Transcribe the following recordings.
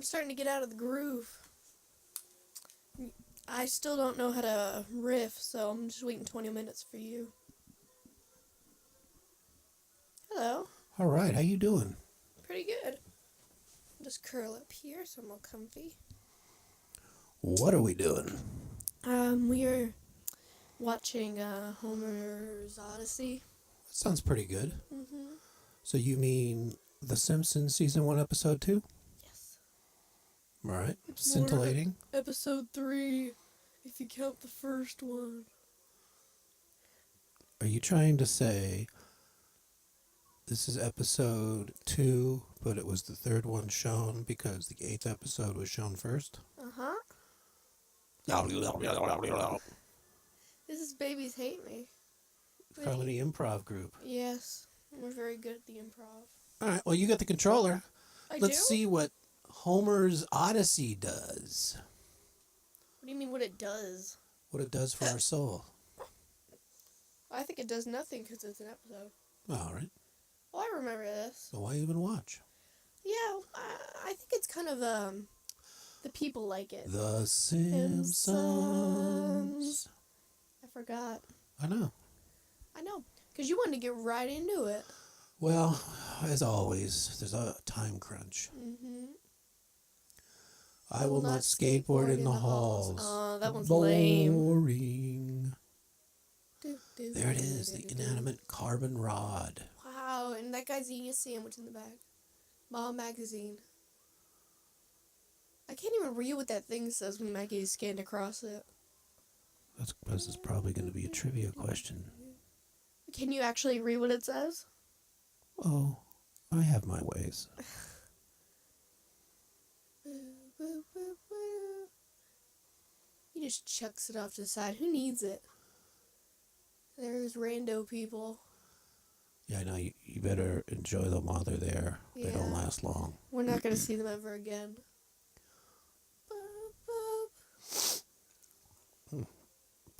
I'm starting to get out of the groove. I still don't know how to riff, so I'm just waiting 20 minutes for you. Hello. All right, how you doing? Pretty good. Just curl up here so I'm all comfy. What are we doing? We are watching Homer's Odyssey. That sounds pretty good. Mm-hmm. So you mean The Simpsons season 1, episode 2? Yes. All right, It's scintillating. Episode 3, if you count the first one. Are you trying to say this is episode 2, but it was the third one shown because the 8th episode was shown first? Uh-huh. This is Babies Hate Me. Comedy improv group. Yes, we're very good at the improv. All right, well, you got the controller. Let's do? see what Homer's Odyssey does. What do you mean what it does? What it does for our soul. I think it does nothing because it's an episode. All right. Oh, I remember this. So why even watch? Yeah, I think it's kind of, the people like it. The Simpsons. I forgot. I know. I know, because you wanted to get right into it. Well, as always, there's a time crunch. Mm-hmm. I will not skateboard in the halls. Oh, that one's lame. Boring. There it is, the inanimate carbon rod. Wow, and that guy's eating a sandwich in the back. Mom magazine. I can't even read what that thing says when Maggie scanned across it. That's because it's probably going to be a trivia question. Can you actually read what it says? Oh, I have my ways. He just chucks it off to the side. Who needs it? There's rando people. Yeah, I know. You better enjoy them while they're there. Yeah. They don't last long. We're not going to see them ever again.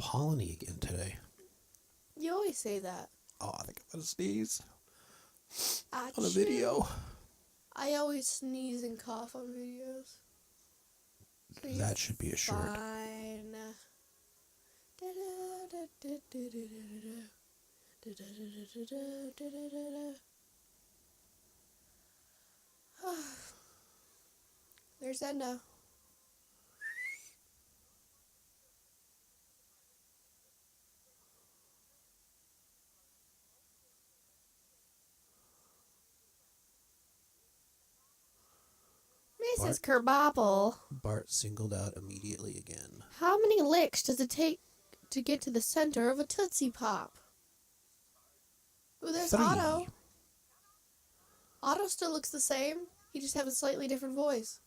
Polleny again today. You always say that. Oh, I think I'm going to sneeze Achoo. on a video. I always sneeze and cough on videos. So That should be a shirt. fine. There's Edna. Mrs. Kerbopple. Bart singled out immediately again. How many licks does it take to get to the center of a Tootsie Pop? Ooh, there's 3. Otto. Otto still looks the same. He just has a slightly different voice.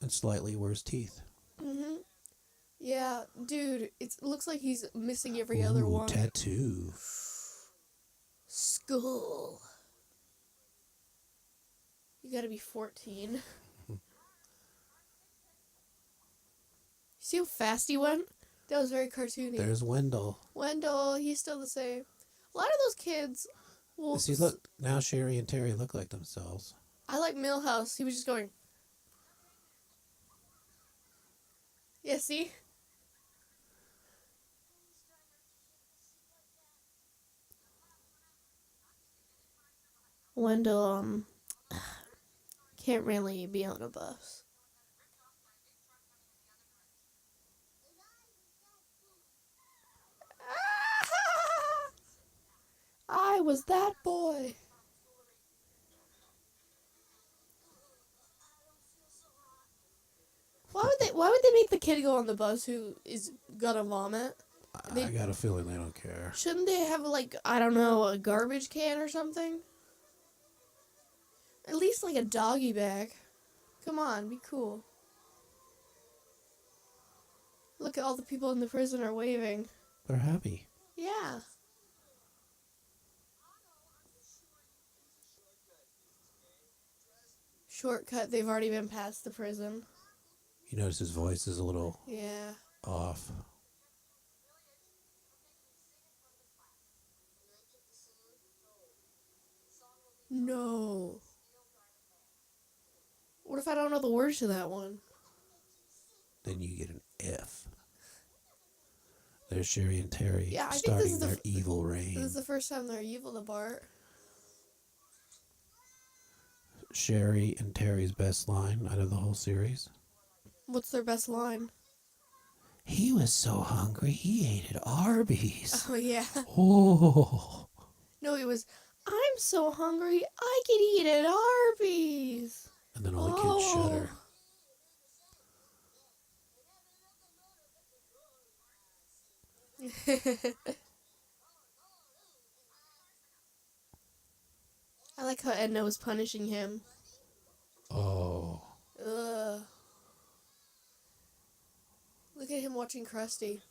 And slightly worse teeth. Mm-hmm. Yeah, dude, it looks like he's missing every other one. Tattoo. Skull. You gotta be 14. See how fast he went? That was very cartoony. There's Wendell. Wendell, he's still the same. A lot of those kids will... See, look, now Sherry and Terry look like themselves. I like Millhouse. He was just going... Yeah, see? Wendell, can't really be on a bus. I was that boy. Why would they make the kid go on the bus who is gonna vomit? I got a feeling they don't care. Shouldn't they have, like, I don't know, a garbage can or something? At least, like, a doggy bag. Come on, be cool. Look at all the people in the prison are waving. They're happy. Yeah. Shortcut, they've already been past the prison. You notice his voice is a little Yeah. off. No. What if I don't know the words to that one? Then you get an F. There's Sherry and Terry Yeah, I think starting their evil reign. This is the first time they're evil to Bart. Sherry and Terry's best line out of the whole series. What's their best line? He was so hungry, he ate at Arby's. Oh, yeah. Oh. No, it was, I'm so hungry, I could eat at Arby's. And then all the kids shudder. I like how Edna was punishing him. Oh. Ugh. Look at him watching Krusty.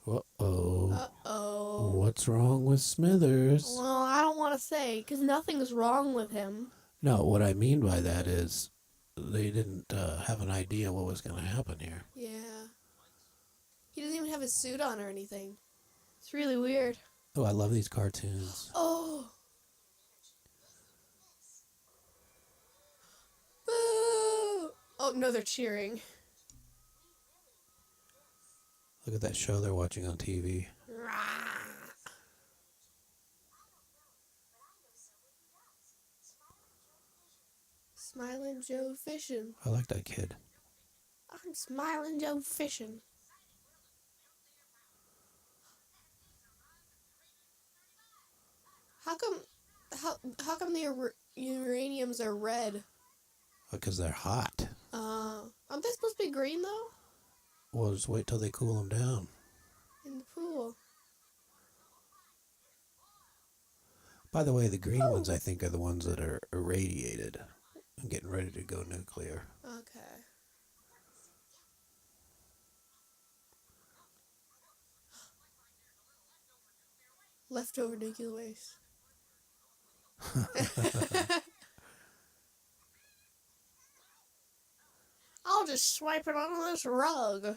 Uh-oh. Uh-oh. What's wrong with Smithers? Well, I don't want to say, because nothing's wrong with him. No, what I mean by that is they didn't have an idea what was going to happen here. Yeah. He doesn't even have his suit on or anything. It's really weird. Oh, I love these cartoons. Oh. Boo! Oh, no, they're cheering. Look at that show they're watching on TV. Smiling Joe fishing. I like that kid. I'm Smiling Joe fishing. How come the uraniums are red? Because they're hot. Aren't they supposed to be green though? Well, just wait till they cool them down. In the pool. By the way, the green ones, I think, are the ones that are irradiated and getting ready to go nuclear. Okay. Leftover nuclear waste. I'll just swipe it onto this rug.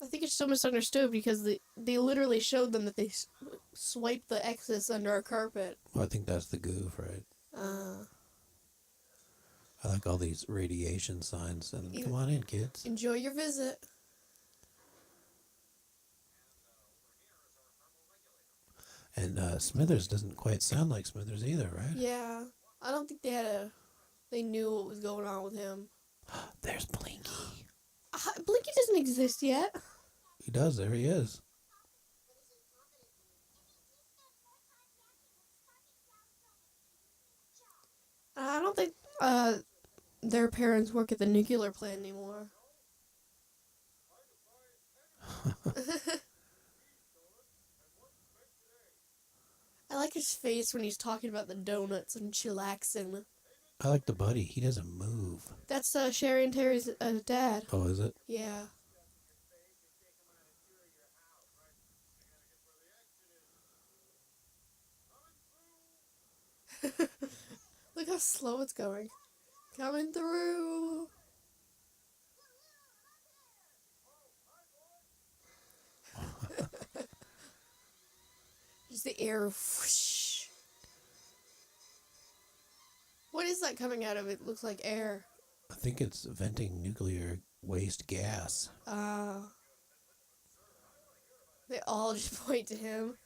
I think it's so misunderstood because they literally showed them that they swiped the excess under a carpet. Well, I think that's the goof, right? I like all these radiation signs. And come on in, kids. Enjoy your visit. And Smithers doesn't quite sound like Smithers either, right? Yeah. I don't think they knew what was going on with him. There's Blinky. Blinky doesn't exist yet. He does. There he is. I don't think their parents work at the nuclear plant anymore. I like his face when he's talking about the donuts and chillaxing. I like the buddy. He doesn't move. That's Sherry and Terry's dad. Oh, is it? Yeah. Look how slow it's going. Coming through. Just the air. Whoosh. What is that coming out of it? Looks like air. I think it's venting nuclear waste gas. They all just point to him.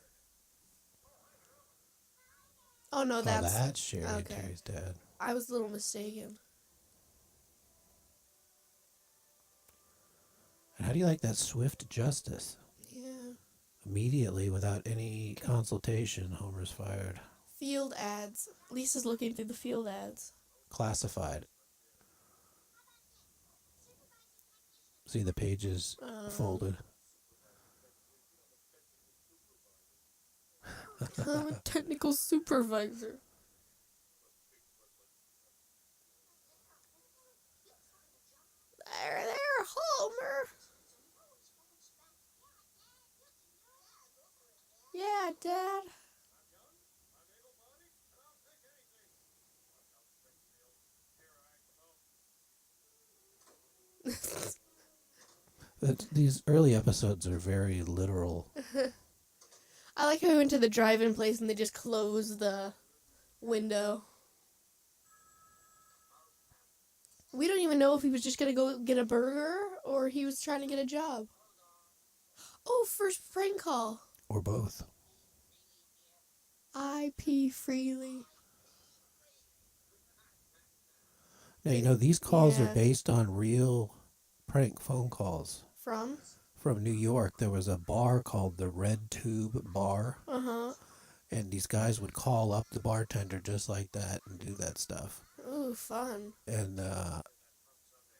Oh no, that's Sherry and Terry's dad. I was a little mistaken. And how do you like that swift justice? Yeah. Immediately, without any consultation, Homer's fired. Field ads. Lisa's looking through the field ads. Classified. See the pages folded. I'm a technical supervisor. There, Homer. Yeah, Dad. These early episodes are very literal. I like how we went to the drive-in place and they just closed the window. We don't even know if he was just gonna go get a burger or he was trying to get a job. Oh, first prank call. Or both. I pee freely. Now, you know, these calls are Yeah. based on real prank phone calls. From? From New York, there was a bar called the Red Tube Bar. Uh-huh. And these guys would call up the bartender just like that and do that stuff. Ooh, fun. And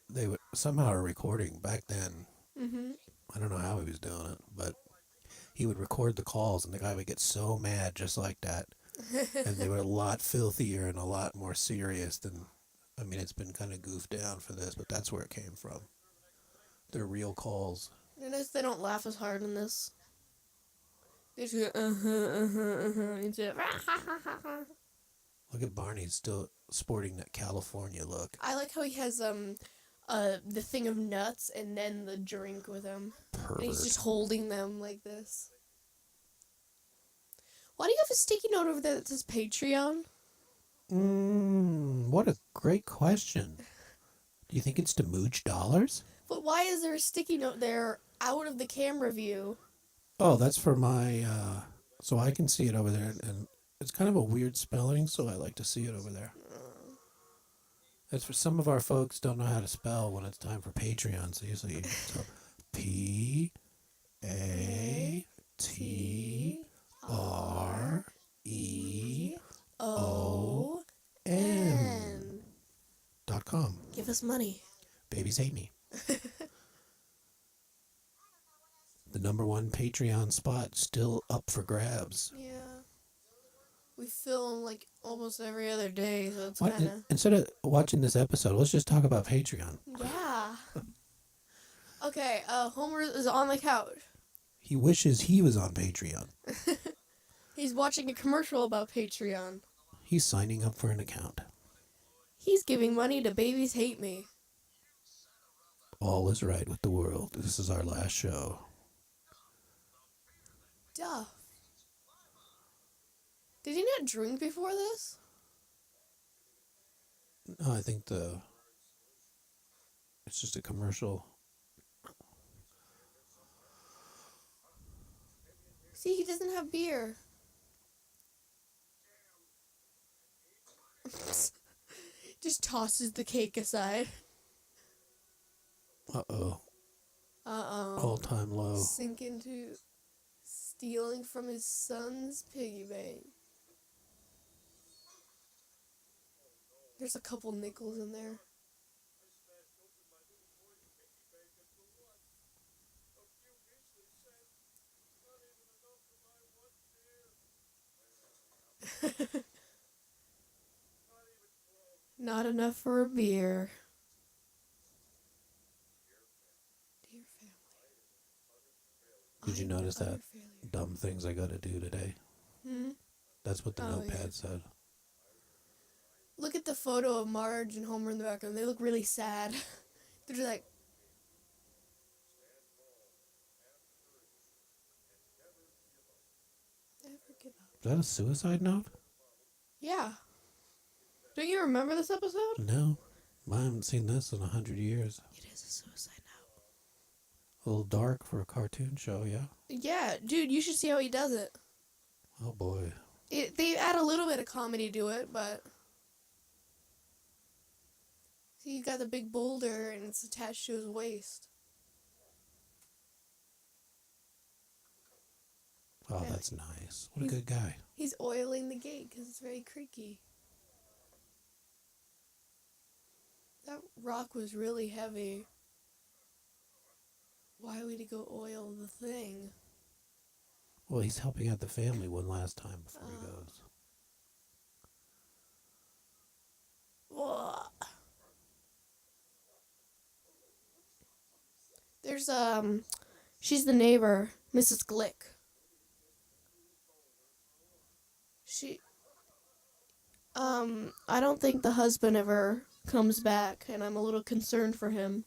they would somehow a recording back then. Mm-hmm. I don't know how he was doing it, but he would record the calls, and the guy would get so mad just like that. And they were a lot filthier and a lot more serious than. I mean, it's been kind of goofed down for this, but that's where it came from. They're real calls. Notice they don't laugh as hard in this. They just go, instead of, Look at Barney still sporting that California look. I like how he has the thing of nuts and then the drink with him. Pervert. And he's just holding them like this. Why do you have a sticky note over there that says Patreon? What a great question. Do you think it's to mooch dollars? But why is there a sticky note there out of the camera view? Oh, that's for my, so I can see it over there, and it's kind of a weird spelling, so I like to see it over there. That's for some of our folks don't know how to spell when it's time for Patreon, so usually so PATREON.com. Give us money. Babies hate me. The #1 Patreon spot still up for grabs. Yeah. We film like almost every other day, so it's What? kind of... Instead of watching this episode, let's just talk about Patreon. Yeah. Okay, Homer is on the couch. He wishes he was on Patreon. He's watching a commercial about Patreon. He's signing up for an account. He's giving money to Babies Hate Me. All is right with the world. This is our last show. Duh. Did he not drink before this? No, I think it's just a commercial. See, he doesn't have beer. Just tosses the cake aside. Uh-oh. Uh-oh. All-time low. Sink into stealing from his son's piggy bank. There's a couple nickels in there. Not enough for a beer. Dear family. Did you I'm notice your that? utter failure. Dumb things I gotta do today. Hmm? That's what the Oh, notepad yeah. said. Look at the photo of Marge and Homer in the background. They look really sad. They're just like... Never give up. Is that a suicide note? Yeah. Don't you remember this episode? No. I haven't seen this in 100 years. It is a suicide note. A little dark for a cartoon show, yeah? Yeah, dude, you should see how he does it. Oh boy. They add a little bit of comedy to it, but... See, he's got the big boulder and it's attached to his waist. Oh, Yeah. that's nice. What a good guy. He's oiling the gate because it's very creaky. That rock was really heavy. Why would he go oil the thing? Well, he's helping out the family one last time before he goes. Ugh. There's, she's the neighbor, Mrs. Glick. I don't think the husband ever comes back, and I'm a little concerned for him.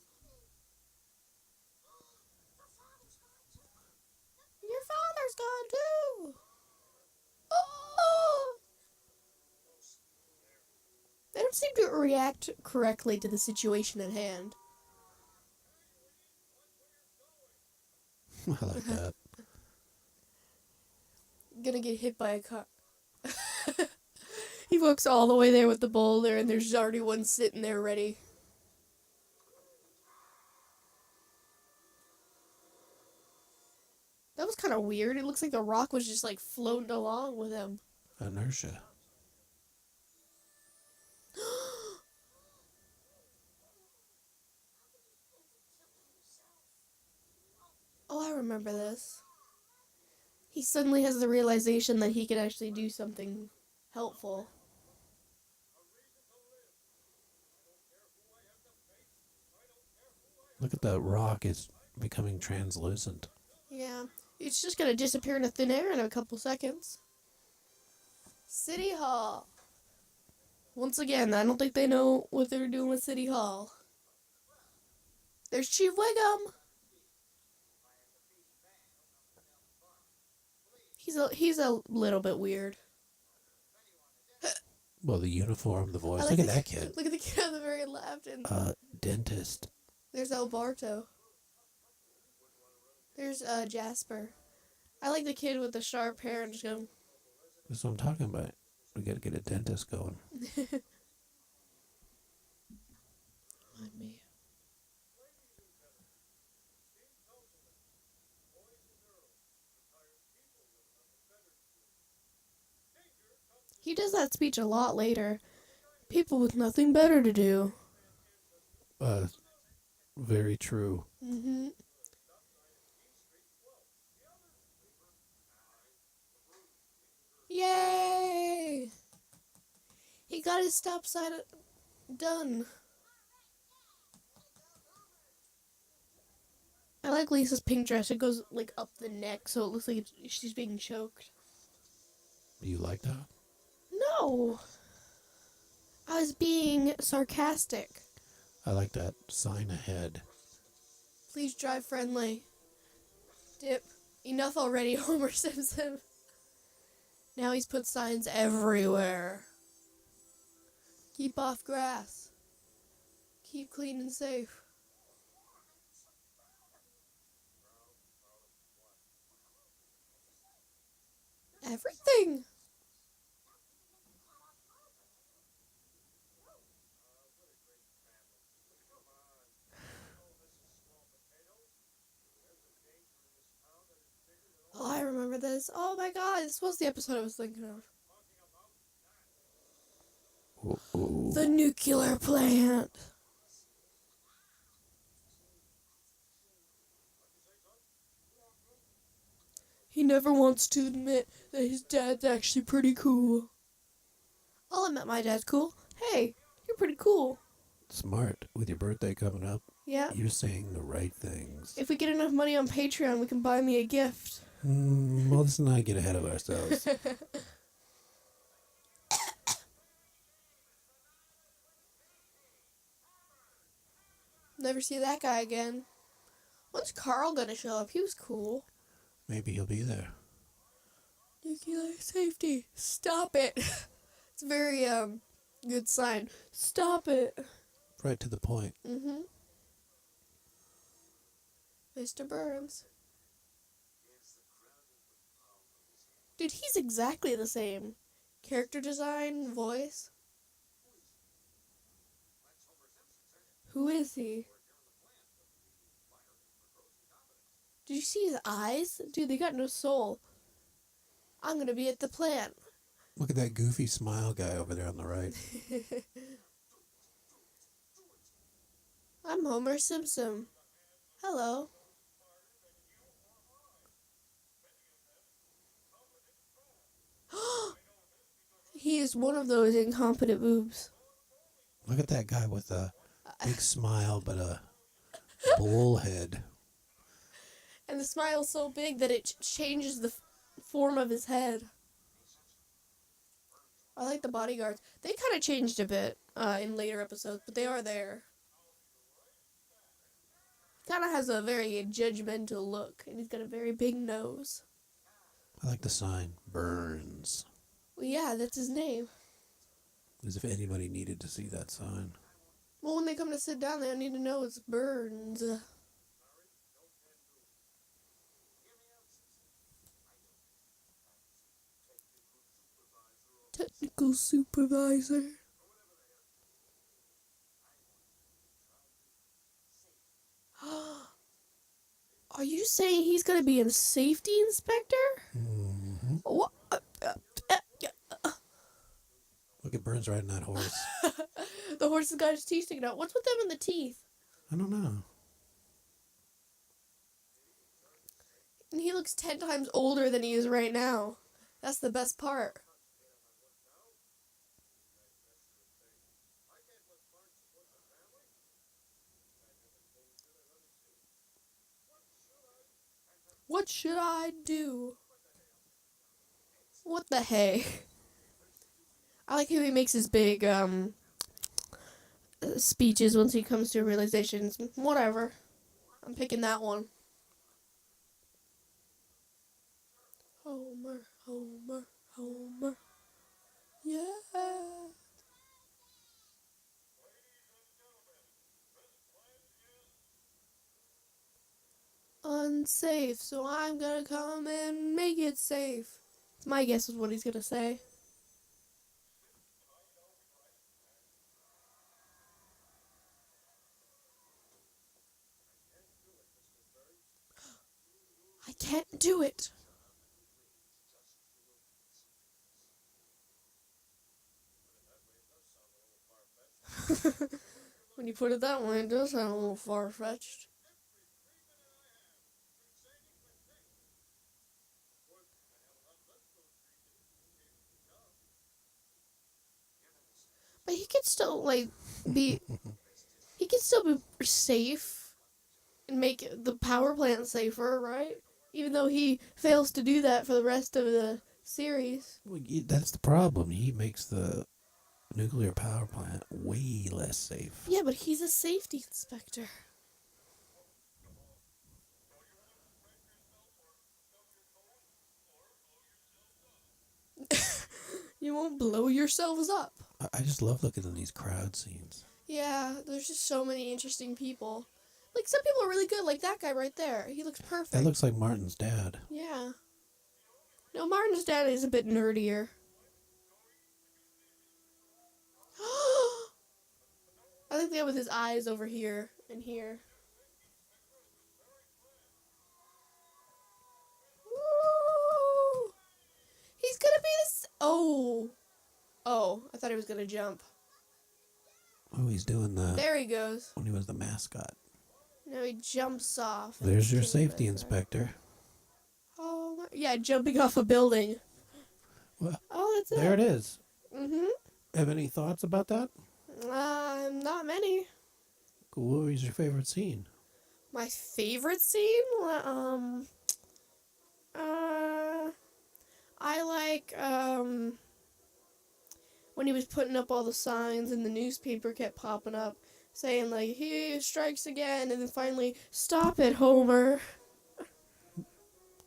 Your father's gone too! Oh! They don't seem to react correctly to the situation at hand. I like that. Gonna get hit by a car. He walks all the way there with the boulder, and there's already one sitting there ready. That was kind of weird. It looks like the rock was just like floating along with him. Inertia. Oh, I remember this. He suddenly has the realization that he can actually do something helpful. Look at that rock. It's becoming translucent. Yeah, it's just gonna disappear into thin air in a couple seconds. City Hall. Once again, I don't think they know what they're doing with City Hall. There's Chief Wiggum. He's a little bit weird. Well, the uniform, the voice. Like Look at that kid. Look at the kid on the very left, and Dentist. there's Alberto. There's Jasper. I like the kid with the sharp hair and just going. That's what I'm talking about. We gotta get a dentist going. On me. He does that speech a lot later. People with nothing better to do. Very true. Mm-hmm. Yay! He got his stop sign done. I like Lisa's pink dress. It goes like up the neck, so it looks like she's being choked. Do you like that? No! I was being sarcastic. I like that sign ahead. Please drive friendly. Dip. Enough already, Homer Simpson. Now he's put signs everywhere. Keep off grass. Keep clean and safe. Everything. Oh, I remember this. Oh my god, this was the episode I was thinking of. Ooh. The nuclear plant. He never wants to admit that his dad's actually pretty cool. I'll admit my dad's cool. Hey, you're pretty cool. Smart. With your birthday coming up, Yeah. you're saying the right things. If we get enough money on Patreon, we can buy me a gift. Well, let's not get ahead of ourselves. Never see that guy again. When's Carl gonna show up? He was cool. Maybe he'll be there. Nuclear safety. Stop it. It's a very good sign. Stop it. Right to the point. Mm-hmm. Mr. Burns. Dude, he's exactly the same. Character design, voice. Who is he? Did you see his eyes? Dude, they got no soul. I'm gonna be at the plant. Look at that goofy smile guy over there on the right. I'm Homer Simpson. Hello. He is one of those incompetent boobs. Look at that guy with a big smile but a bull head. And the smile's so big that it changes the form of his head. I like the bodyguards. They kind of changed a bit in later episodes, but they are there. He kind of has a very judgmental look, and he's got a very big nose. I like the sign. Burns. Well, yeah, that's his name. As if anybody needed to see that sign. Well, when they come to sit down, they don't need to know it's Burns. Technical supervisor. Are you saying he's going to be a safety inspector? Mm-hmm. What? Look at Burns riding that horse. The horse has got his teeth sticking out. What's with them in the teeth? I don't know. And he looks 10 times older than he is right now. That's the best part. What should I do? What the hey? I like how he makes his big speeches once he comes to realizations. Whatever. I'm picking that one. Homer, Homer, Homer. Yeah. Unsafe, so I'm gonna come and make it safe. My guess is what he's gonna say. I can't do it. When you put it that way, it does sound a little far-fetched. But he could still, like, be... He could still be safe and make the power plant safer, right? Even though he fails to do that for the rest of the series. Well, that's the problem. He makes the nuclear power plant way less safe. Yeah, but he's a safety inspector. You won't blow yourselves up. I just love looking at these crowd scenes. Yeah, there's just so many interesting people. Like, some people are really good, like that guy right there. He looks perfect. That looks like Martin's dad. Yeah. No, Martin's dad is a bit nerdier. I think the guy with his eyes over here and here. Woo! He's gonna be this. Oh. Oh, I thought he was gonna jump. Oh, he's doing the... There he goes. When he was the mascot. Now he jumps off. There's your safety inspector. Oh, yeah, jumping off a building. Well, Oh, that's it. there it is. Mm-hmm. Have any thoughts about that? Not many. What was your favorite scene? My favorite scene? I like, when he was putting up all the signs and the newspaper kept popping up saying, like, he strikes again, and then finally, stop it, Homer.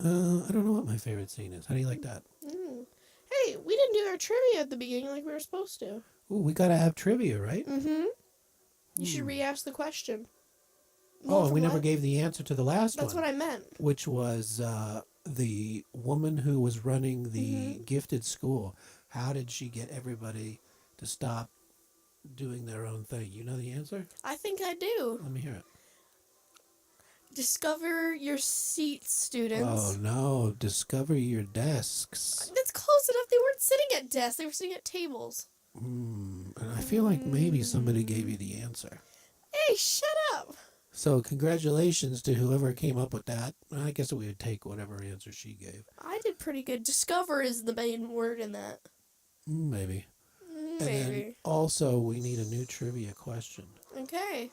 I don't know what my favorite scene is. How do you like that? Hey, we didn't do our trivia at the beginning like we were supposed to. Ooh, we gotta have trivia, right? Mm-hmm. You should re-ask the question. Oh, and we never gave the answer to the last one. That's what I meant. Which was the woman who was running the gifted school. How did she get everybody to stop doing their own thing? You know the answer? I think I do. Let me hear it. Discover your seats, students. Oh, no. Discover your desks. That's close enough. They weren't sitting at desks. They were sitting at tables. And I feel like maybe somebody gave you the answer. Hey, shut up. So congratulations to whoever came up with that. I guess we would take whatever answer she gave. I did pretty good. Discover is the main word in that. Maybe. And then Maybe. also we need a new trivia question. Okay.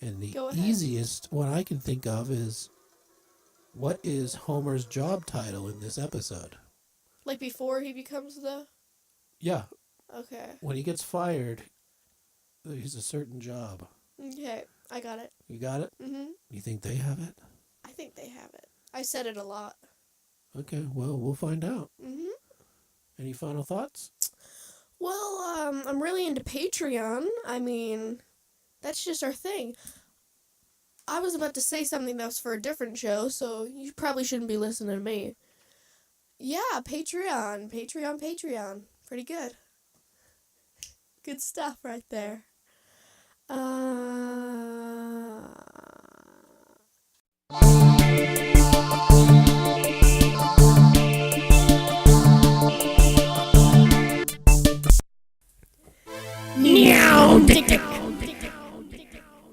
And the Go ahead. easiest one I can think of is, what is Homer's job title in this episode? Like before he becomes the... Yeah. Okay. When he gets fired, he's a certain job. Okay. I got it. You got it? Mm-hmm. You think they have it? I think they have it. I said it a lot. Okay, well, we'll find out. Mm-hmm. Any final thoughts? Well, I'm really into Patreon. I mean, that's just our thing. I was about to say something that was for a different show, so you probably shouldn't be listening to me. Yeah, Patreon. Patreon. Pretty good. Good stuff right there.